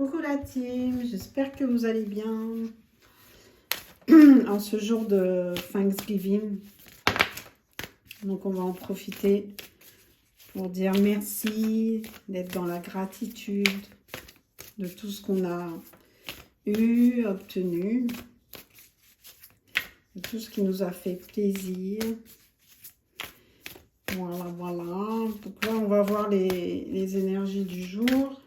Coucou la team, j'espère que vous allez bien en ce jour de Thanksgiving. Donc on va en profiter pour dire merci, d'être dans la gratitude de tout ce qu'on a eu, obtenu, de tout ce qui nous a fait plaisir. Voilà, voilà. Donc là, on va voir les énergies du jour.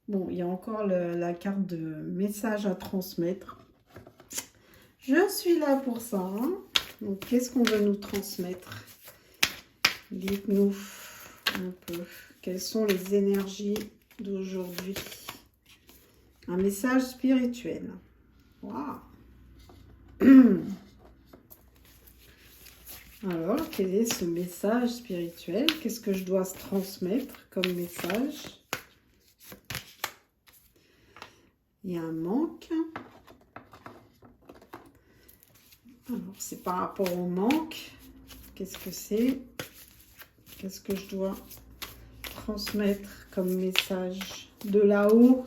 Bon, il y a encore la carte de message à transmettre. Je suis là pour ça. Hein. Donc, qu'est-ce qu'on veut nous transmettre? Dites-nous un peu. Quelles sont les énergies d'aujourd'hui? Un message spirituel. Waouh! Alors, quel est ce message spirituel? Qu'est-ce que je dois transmettre comme message? Il y a un manque. Alors, c'est par rapport au manque. Qu'est-ce que c'est? Qu'est-ce que je dois transmettre comme message de là-haut?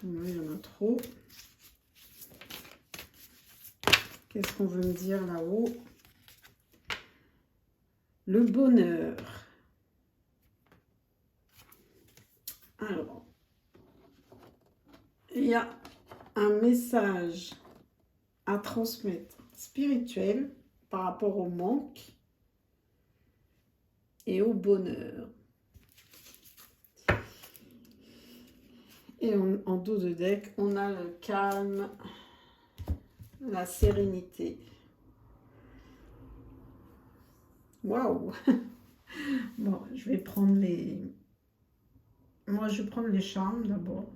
Il y en a trop. Qu'est-ce qu'on veut me dire là-haut? Le bonheur. Alors, il y a un message à transmettre spirituel par rapport au manque et au bonheur. Et en dos de deck, on a le calme, la sérénité. Waouh! Bon, je vais prendre les... Moi, je vais prendre les charmes d'abord.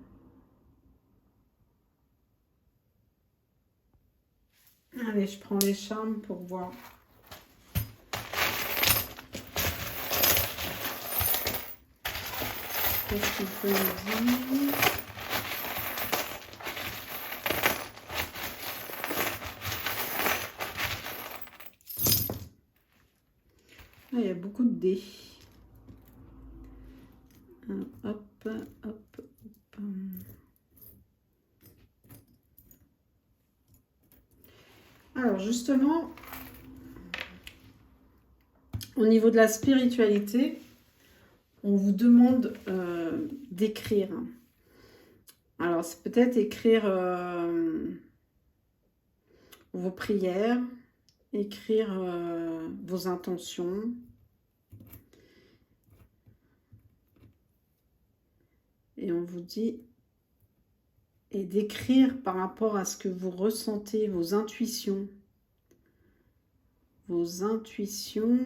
Allez, je prends les charmes pour voir. Qu'est-ce qu'il peut me dire? Ah, il y a beaucoup de dés. Hop, hop, hop. Alors justement, au niveau de la spiritualité, on vous demande d'écrire. Alors c'est peut-être écrire vos prières, écrire vos intentions. Et on vous dit, et d'écrire par rapport à ce que vous ressentez, vos intuitions. Vos intuitions.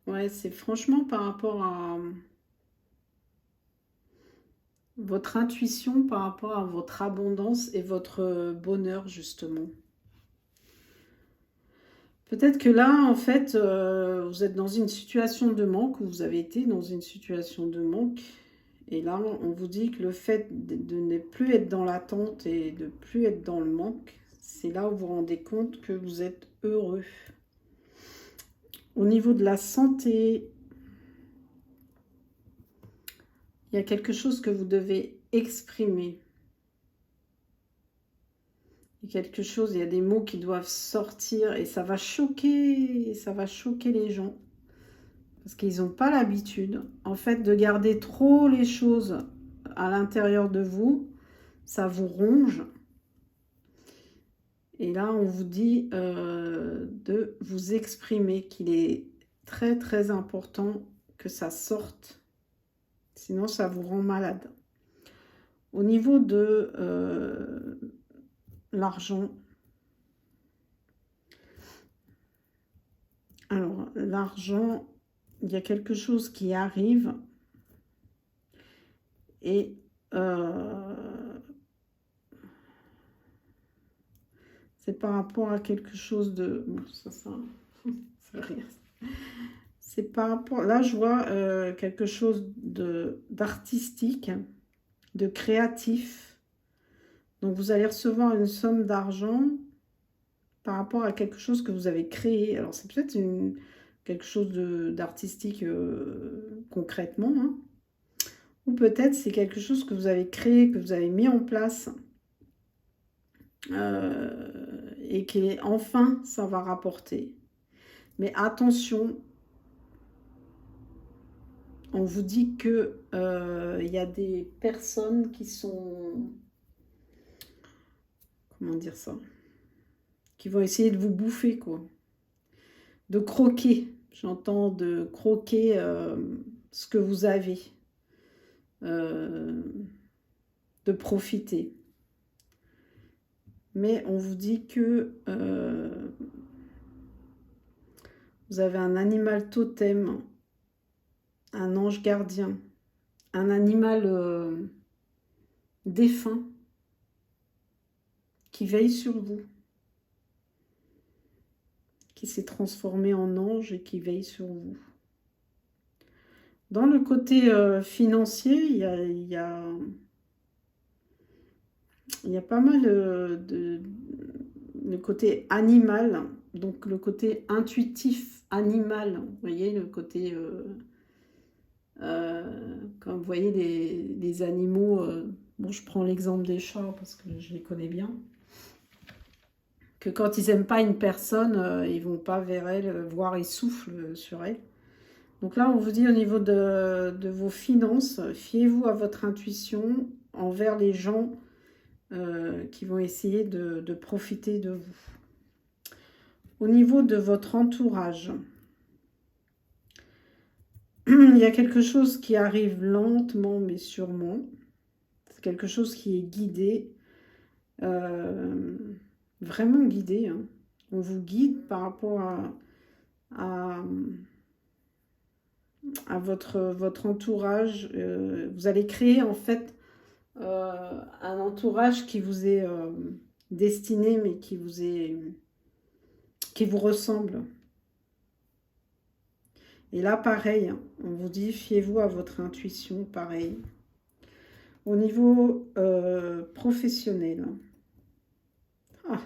Ouais, c'est franchement par rapport à votre intuition, par rapport à votre abondance et votre bonheur, justement. Peut-être que là, en fait, vous êtes dans une situation de manque, ou vous avez été dans une situation de manque. Et là, on vous dit que le fait de ne plus être dans l'attente et de ne plus être dans le manque, c'est là où vous vous rendez compte que vous êtes heureux. Au niveau de la santé, il y a quelque chose que vous devez exprimer. Il y a quelque chose, il y a des mots qui doivent sortir et ça va choquer les gens. Parce qu'ils n'ont pas l'habitude, en fait, de garder trop les choses à l'intérieur de vous. Ça vous ronge. Et là, on vous dit de vous exprimer, qu'il est très, très important que ça sorte. Sinon, ça vous rend malade. Au niveau de l'argent, alors, l'argent... Il y a quelque chose qui arrive et c'est par rapport à quelque chose de... Bon, ça rien. C'est par rapport... Là, je vois quelque chose d'artistique, de créatif. Donc, vous allez recevoir une somme d'argent par rapport à quelque chose que vous avez créé. Alors, c'est peut-être quelque chose d'artistique concrètement, hein. Ou peut-être c'est quelque chose que vous avez créé, que vous avez mis en place, et qui enfin ça va rapporter. Mais attention, on vous dit que y a des personnes qui sont, comment dire ça, qui vont essayer de vous bouffer, quoi. De croquer, j'entends de croquer ce que vous avez, de profiter. Mais on vous dit que vous avez un animal totem, un ange gardien, un animal défunt qui veille sur vous, qui s'est transformé en ange et qui veille sur vous. Dans le côté financier, il y a pas mal le côté animal, donc le côté intuitif animal, vous voyez, le côté, comme vous voyez les animaux, bon, je prends l'exemple des chats parce que je les connais bien, que quand ils n'aiment pas une personne, ils vont pas vers elle, voire ils soufflent sur elle. Donc là, on vous dit au niveau de vos finances, fiez-vous à votre intuition envers les gens qui vont essayer de profiter de vous. Au niveau de votre entourage, il y a quelque chose qui arrive lentement mais sûrement. C'est quelque chose qui est guidé, vraiment guidé, hein. On vous guide par rapport à votre entourage. Vous allez créer en fait un entourage qui vous est destiné, mais qui vous ressemble. Et là, pareil, on vous dit, fiez-vous à votre intuition, pareil. Au niveau professionnel. Ah.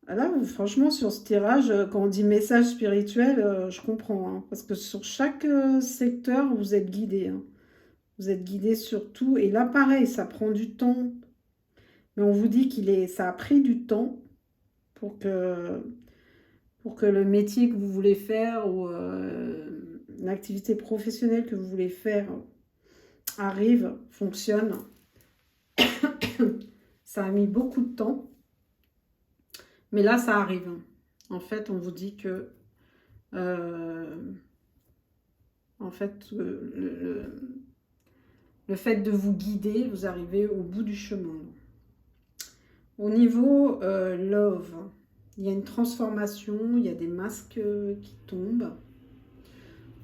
Là, franchement, sur ce tirage, quand on dit message spirituel, je comprends, hein, parce que sur chaque secteur, vous êtes guidé, hein. Vous êtes guidé sur tout. Et là, pareil, ça prend du temps. Mais on vous dit ça a pris du temps pour que le métier que vous voulez faire ou l'activité professionnelle que vous voulez faire arrive, fonctionne. Ça a mis beaucoup de temps. Mais là, ça arrive. En fait, on vous dit que en fait, le fait de vous guider, vous arrivez au bout du chemin. Au niveau love, il y a une transformation, il y a des masques qui tombent.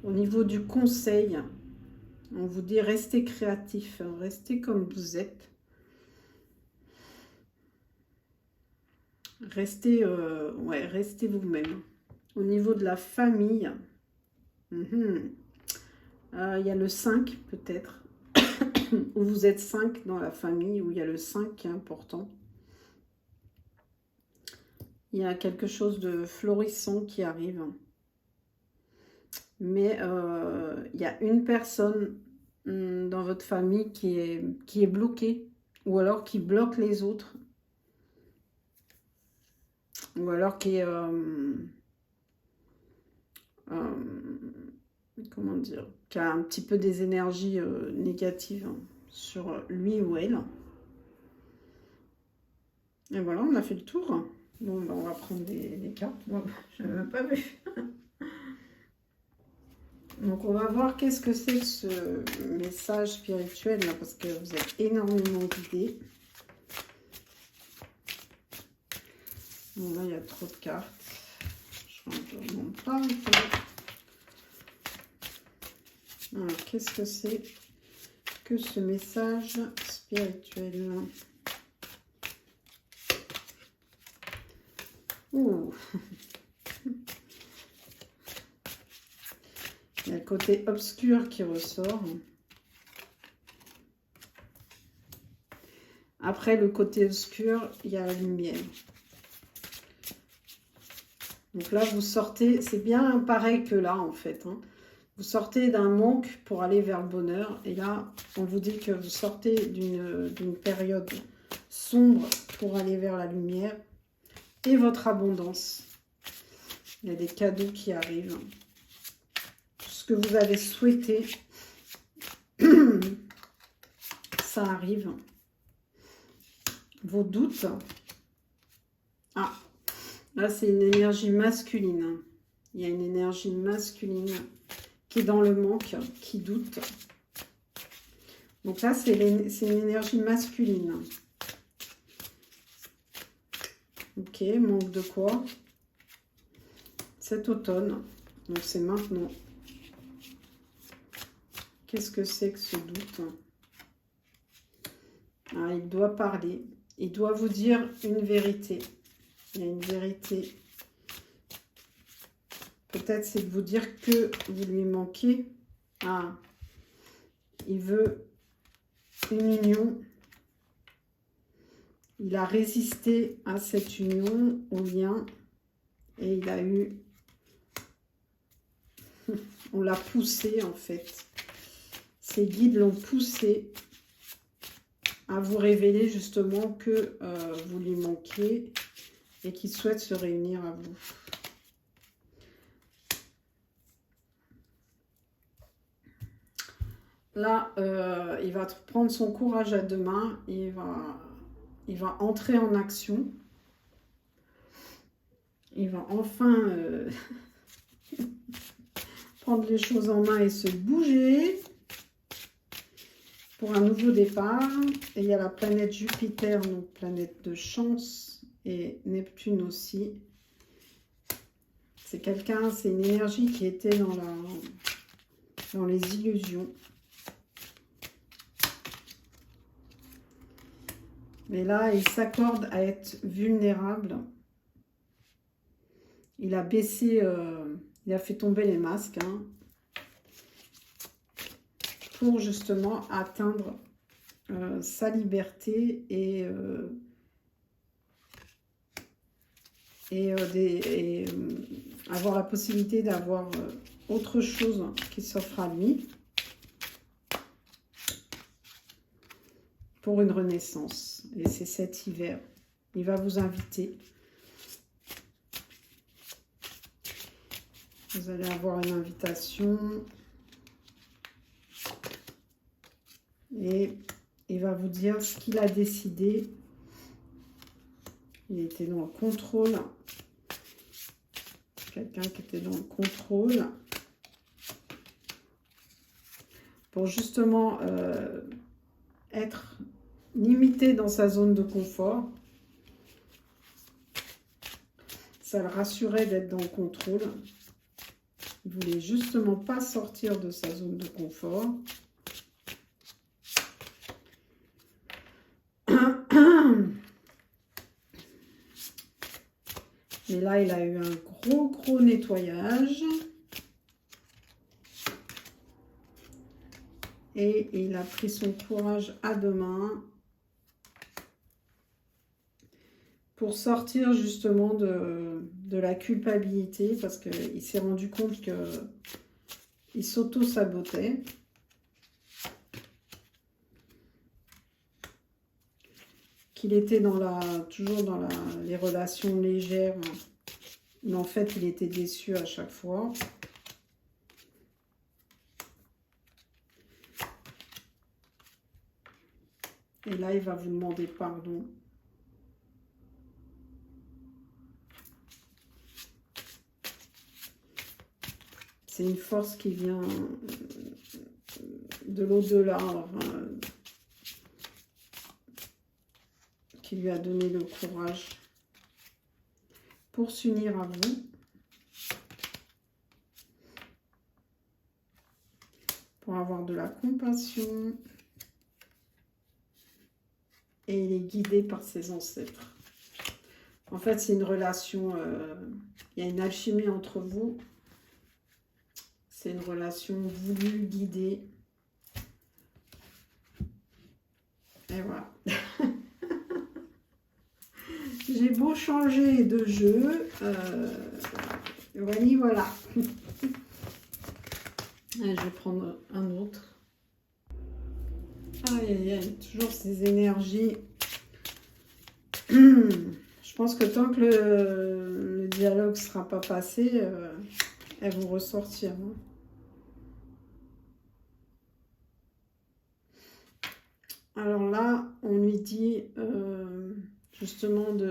Au niveau du conseil, on vous dit restez créatif, restez comme vous êtes. Restez vous-même. Au niveau de la famille, il y a le 5 peut-être, où vous êtes 5 dans la famille, où il y a le 5 qui est important. Il y a quelque chose de florissant qui arrive. Mais il y a une personne dans votre famille qui est bloquée, ou alors qui bloque les autres. Ou alors qui est, comment dire, qui a un petit peu des énergies négatives sur lui ou elle. Et voilà, on a fait le tour. Bon, ben, on va prendre des cartes. Bon, je n'avais même pas vu. Donc, on va voir qu'est-ce que c'est que ce message spirituel, là, parce que vous êtes énormément guidés. Bon, là, il y a trop de cartes. Je ne remonte pas un peu. Alors, qu'est-ce que c'est que ce message spirituel? Ouh. Il y a le côté obscur qui ressort. Après le côté obscur, il y a la lumière. Donc là, vous sortez, c'est bien pareil que là, en fait, hein. Vous sortez d'un manque pour aller vers le bonheur. Et là, on vous dit que vous sortez d'une période sombre pour aller vers la lumière et votre abondance. Il y a des cadeaux qui arrivent. Tout ce que vous avez souhaité, ça arrive. Vos doutes. Ah, là, c'est une énergie masculine. Il y a une énergie masculine qui est dans le manque, qui doute. Donc là, c'est une énergie masculine. Ok, manque de quoi? Cet automne. Donc c'est maintenant. Qu'est-ce que c'est que ce doute? Ah, il doit parler. Il doit vous dire une vérité. Il y a une vérité. Peut-être c'est de vous dire que vous lui manquez. Ah, il veut une union. Il a résisté à cette union, au lien. Et il a eu... On l'a poussé en fait. Ses guides l'ont poussé à vous révéler justement que vous lui manquez et qu'il souhaite se réunir à vous. Là, il va prendre son courage à deux mains, il va entrer en action. Il va enfin prendre les choses en main et se bouger pour un nouveau départ. Et il y a la planète Jupiter, donc planète de chance, et Neptune aussi. C'est quelqu'un, c'est une énergie qui était dans les illusions. Mais là, il s'accorde à être vulnérable. Il a baissé, il a fait tomber les masques hein, pour justement atteindre sa liberté et avoir la possibilité d'avoir autre chose qui s'offre à lui pour une renaissance. Et c'est cet hiver. Il va vous inviter. Vous allez avoir une invitation. Et il va vous dire ce qu'il a décidé. Il était dans le contrôle. Quelqu'un qui était dans le contrôle. Pour justement être limité dans sa zone de confort. Ça le rassurait d'être dans le contrôle. Il ne voulait justement pas sortir de sa zone de confort. Et là, il a eu un gros nettoyage. Et il a pris son courage à deux mains pour sortir justement de la culpabilité parce qu'il s'est rendu compte qu'il s'auto-sabotait. Qu'il était toujours dans les relations légères, mais en fait il était déçu à chaque fois. Et là, il va vous demander pardon. C'est une force qui vient de l'au-delà, qui lui a donné le courage pour s'unir à vous. Pour avoir de la compassion. Et il est guidé par ses ancêtres. En fait, c'est une relation, il y a une alchimie entre vous. C'est une relation voulue, guidée. Et voilà. J'ai beau changer de jeu. Voilà. Allez, je vais prendre un autre. Aïe, aïe, aïe, toujours ces énergies. Je pense que tant que le dialogue ne sera pas passé, elles vont ressortir. Hein. Alors là, on lui dit justement de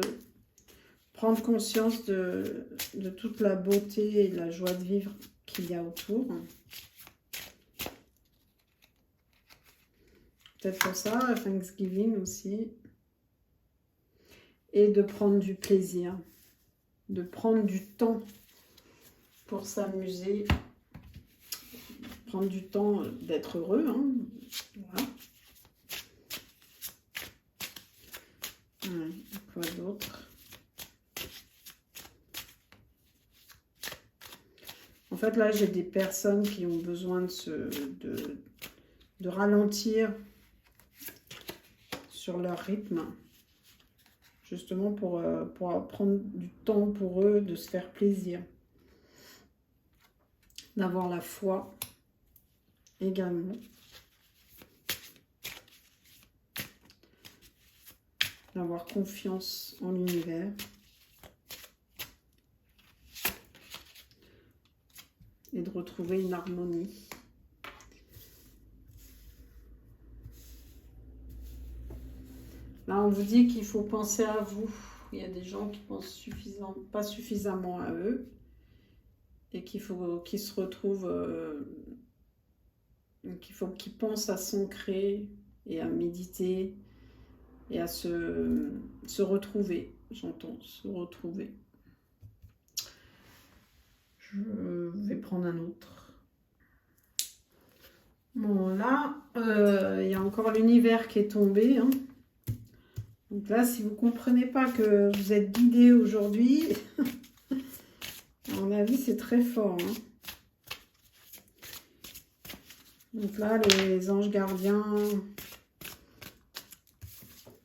prendre conscience de toute la beauté et la joie de vivre qu'il y a autour. Peut-être pour ça, Thanksgiving aussi. Et de prendre du plaisir, de prendre du temps pour s'amuser, prendre du temps d'être heureux. Hein. Voilà. Ouais, quoi d'autre? En fait, là, j'ai des personnes qui ont besoin de ralentir sur leur rythme, justement pour prendre du temps pour eux, de se faire plaisir, d'avoir la foi également, d'avoir confiance en l'univers et de retrouver une harmonie. Là, on vous dit qu'il faut penser à vous. Il y a des gens qui pensent pas suffisamment à eux et qu'il faut qu'ils se retrouvent, qu'ils pensent à s'ancrer et à méditer et à se retrouver. J'entends se retrouver. Je vais prendre un autre. Bon, là, il y a encore l'univers qui est tombé. Hein. Donc là, si vous ne comprenez pas que vous êtes guidé aujourd'hui, à mon avis, c'est très fort. Hein. Donc là, les anges gardiens,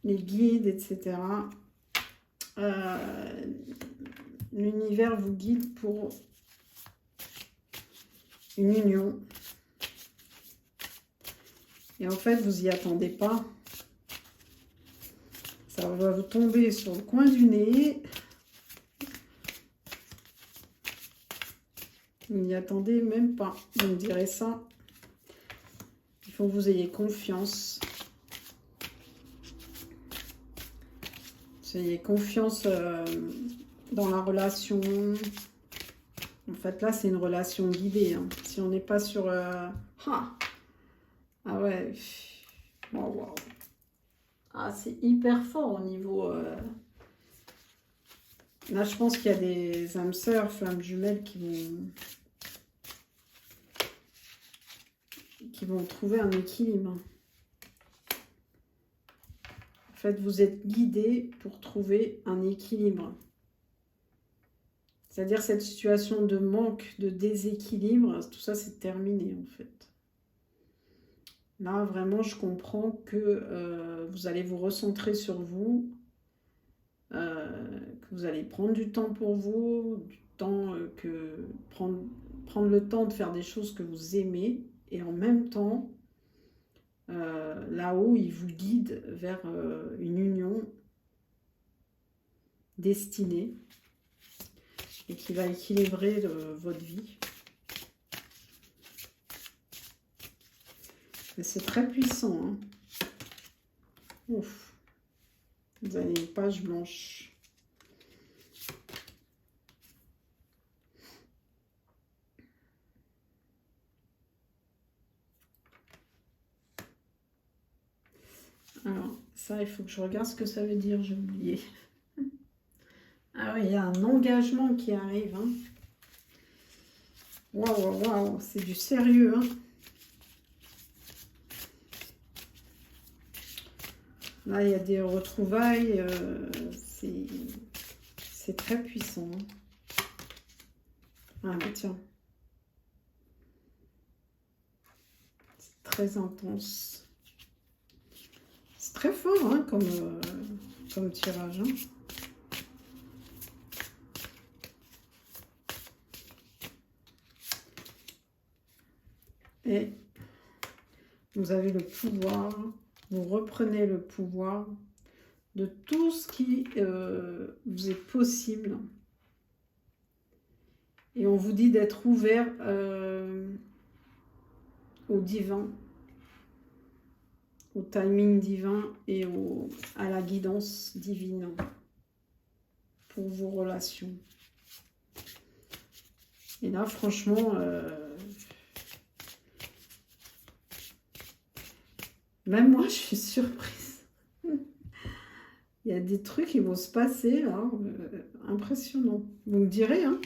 les guides, etc. L'univers vous guide pour une union. Et en fait, vous n'y attendez pas. Ça va vous tomber sur le coin du nez. Vous n'y attendez même pas. Vous me direz ça. Il faut que vous ayez confiance. Vous ayez confiance dans la relation. En fait, là, c'est une relation guidée. Hein. Si on n'est pas sur... Ah ouais. Wow, wow. Ah, c'est hyper fort au niveau... Là, je pense qu'il y a des âmes sœurs, flammes jumelles qui vont trouver un équilibre. En fait, vous êtes guidés pour trouver un équilibre. C'est-à-dire cette situation de manque, de déséquilibre, tout ça, c'est terminé, en fait. Là, vraiment, je comprends que vous allez vous recentrer sur vous, que vous allez prendre du temps pour vous, du temps prendre le temps de faire des choses que vous aimez, et en même temps, là-haut, il vous guide vers une union destinée et qui va équilibrer votre vie. Mais c'est très puissant. Hein. Ouf. Vous avez une page blanche. Alors, ça, il faut que je regarde ce que ça veut dire, j'ai oublié. Ah oui, il y a un engagement qui arrive. Hein. Waouh, waouh, c'est du sérieux. Hein. Là, il y a des retrouvailles. C'est très puissant. Hein. Ah, mais tiens. C'est très intense. C'est très fort hein, comme tirage. Hein. Et vous avez le pouvoir, vous reprenez le pouvoir de tout ce qui vous est possible. Et on vous dit d'être ouvert au divin, au timing divin et à la guidance divine pour vos relations. Et là, franchement, même moi, je suis surprise. Il y a des trucs qui vont se passer, là, impressionnant. Vous me direz, hein.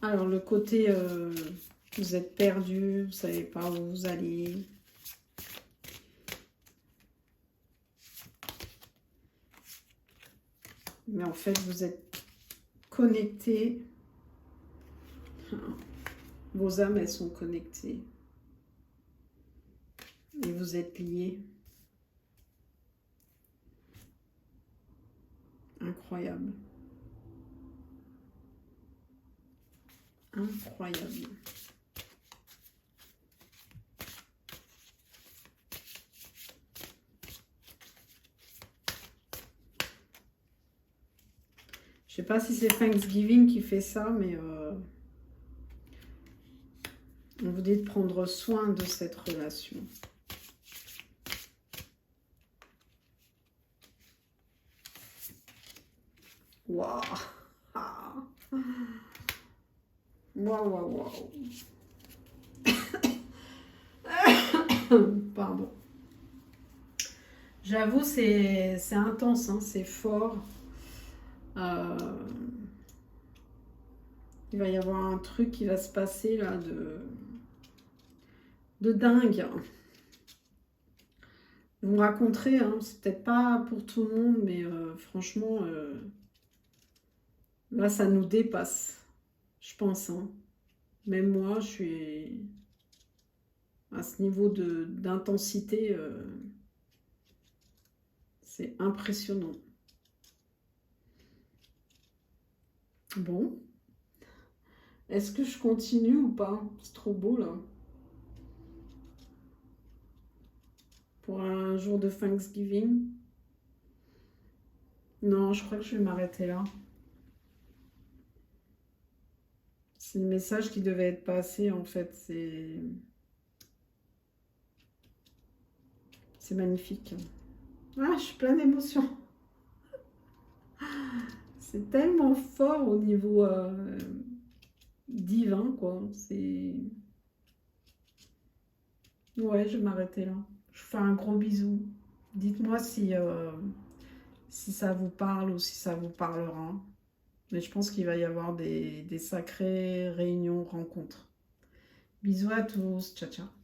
Alors, le côté, vous êtes perdu, vous ne savez pas où vous allez. Mais en fait, vous êtes connectés. Vos âmes, elles sont connectées. Et vous êtes liés. Incroyable. Incroyable. Je sais pas si c'est Thanksgiving qui fait ça, mais on vous dit de prendre soin de cette relation. Waouh! Waouh, waouh, waouh! Pardon. J'avoue, c'est intense, hein, c'est fort. Il va y avoir un truc qui va se passer là de dingue. Vous me raconterez, hein, c'est peut-être pas pour tout le monde, mais franchement, là, ça nous dépasse, je pense. Hein. Même moi, je suis à ce niveau d'intensité, c'est impressionnant. Bon. Est-ce que je continue ou pas? C'est trop beau, là. Pour un jour de Thanksgiving. Non, je crois que je vais m'arrêter là. C'est le message qui devait être passé, en fait. C'est magnifique. Ah, je suis pleine d'émotions. C'est tellement fort au niveau divin, quoi. C'est... Ouais, je vais m'arrêter là. Je vous fais un gros bisou. Dites-moi si ça vous parle ou si ça vous parlera. Mais je pense qu'il va y avoir des sacrées réunions, rencontres. Bisous à tous. Ciao, ciao.